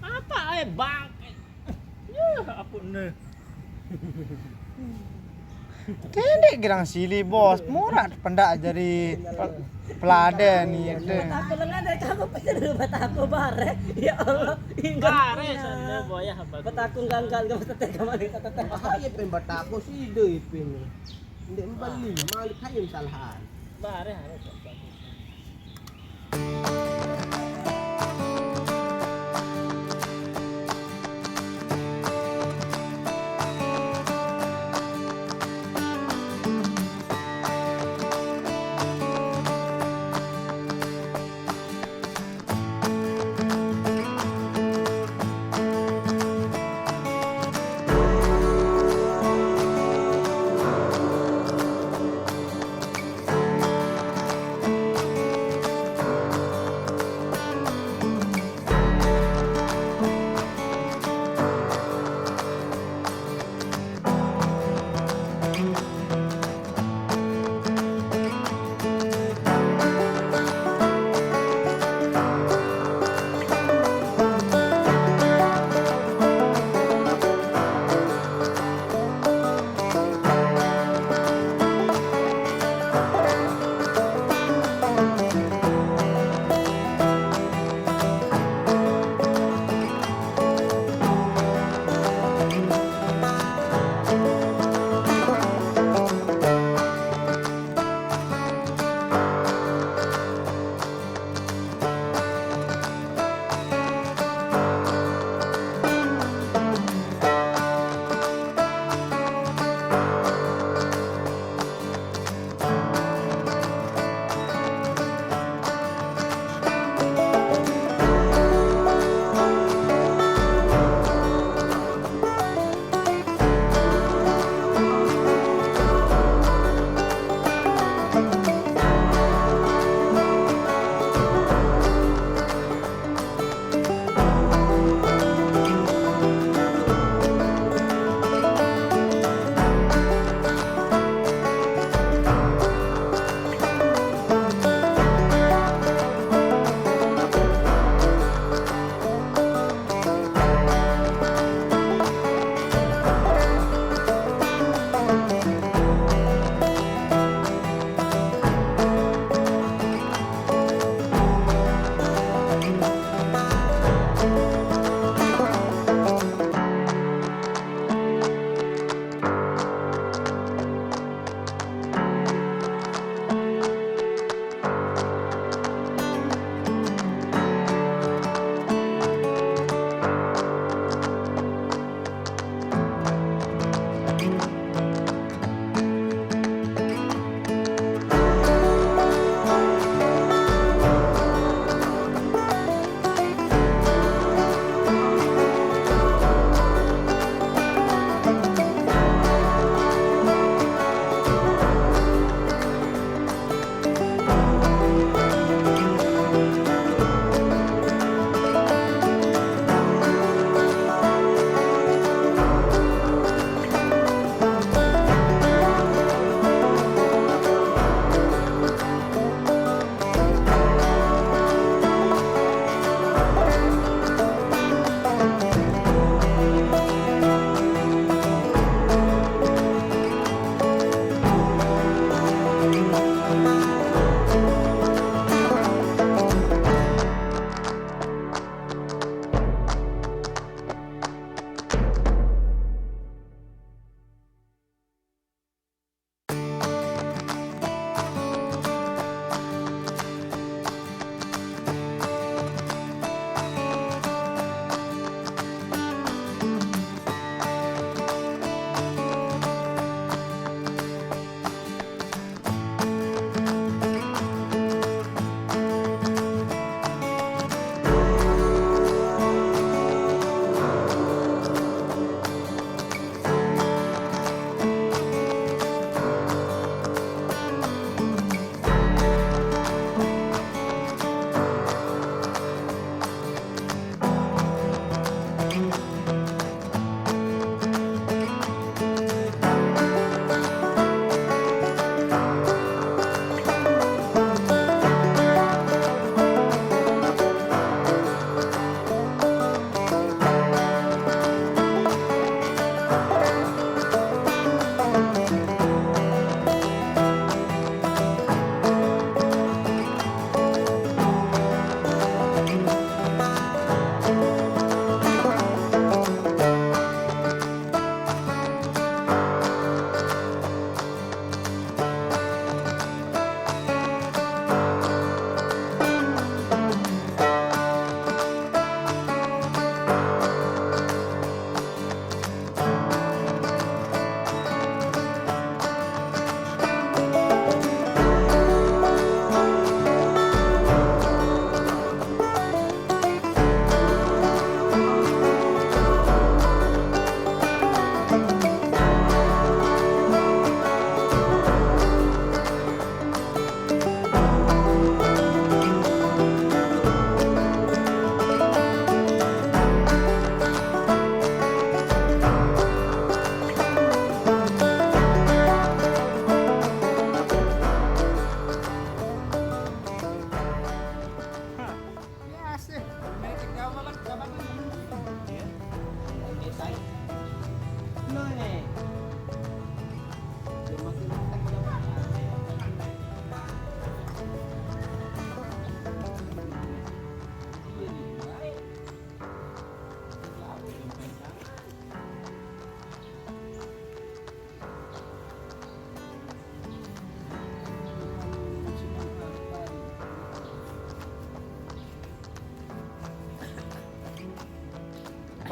Apa bang? Ya, apa ne? Kendek girang sili bos, murah pendak jadi pelada nih. Batako lang ada kamu pasti batako bare. Ya Allah, Bare sana boya apa? batako ganggal ka basta teka mali tatatay. Kaya Pembatako si Doy Pem. Hindi mbali, mali kayo salahan. Bare harus.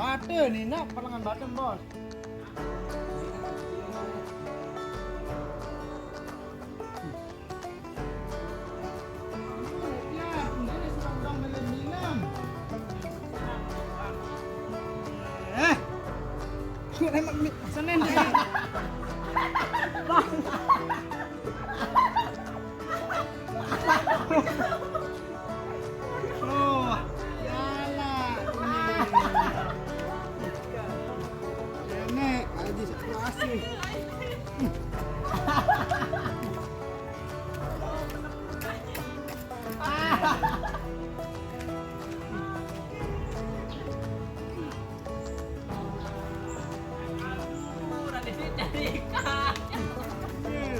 Batu nih, nak perlengan batu bos. Ya, ini sedang minum. Remak Senin. Oh, yalah. Nenek, aji situasi.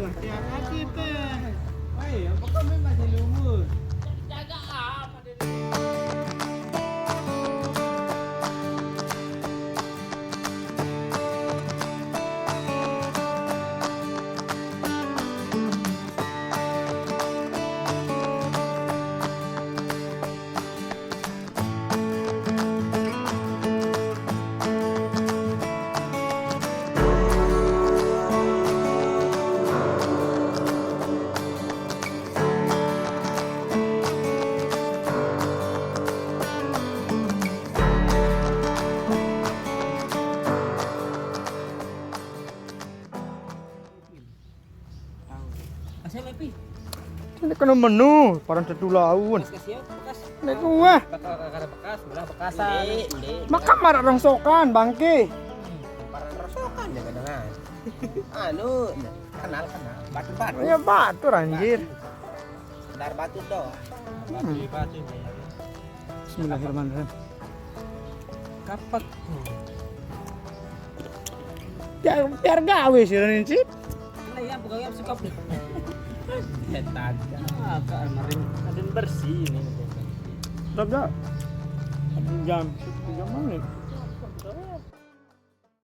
Hati-hati teh. Woi, apa kamu masih lumur? Jaga apa dia? Kasih Mepi. Ini kena menu, parang tetulaun. Kasih ya, bekas. Nek gua, Bakal bekas, belah bekasan. maka marah rongsokan bangke. Parang rosokan ya kadang. Anu, kenal. Batu-batu. Ya batu anjir. Sekedar batu doang. Batu. Bismillahirrahmanirrahim. Kapak. Biar gawe sih Ren Cip. Nah ya, pegawai apa sih kau? Setan. Apa kemarin ada bersih ini. Berapa? 1 jam, 3 menit.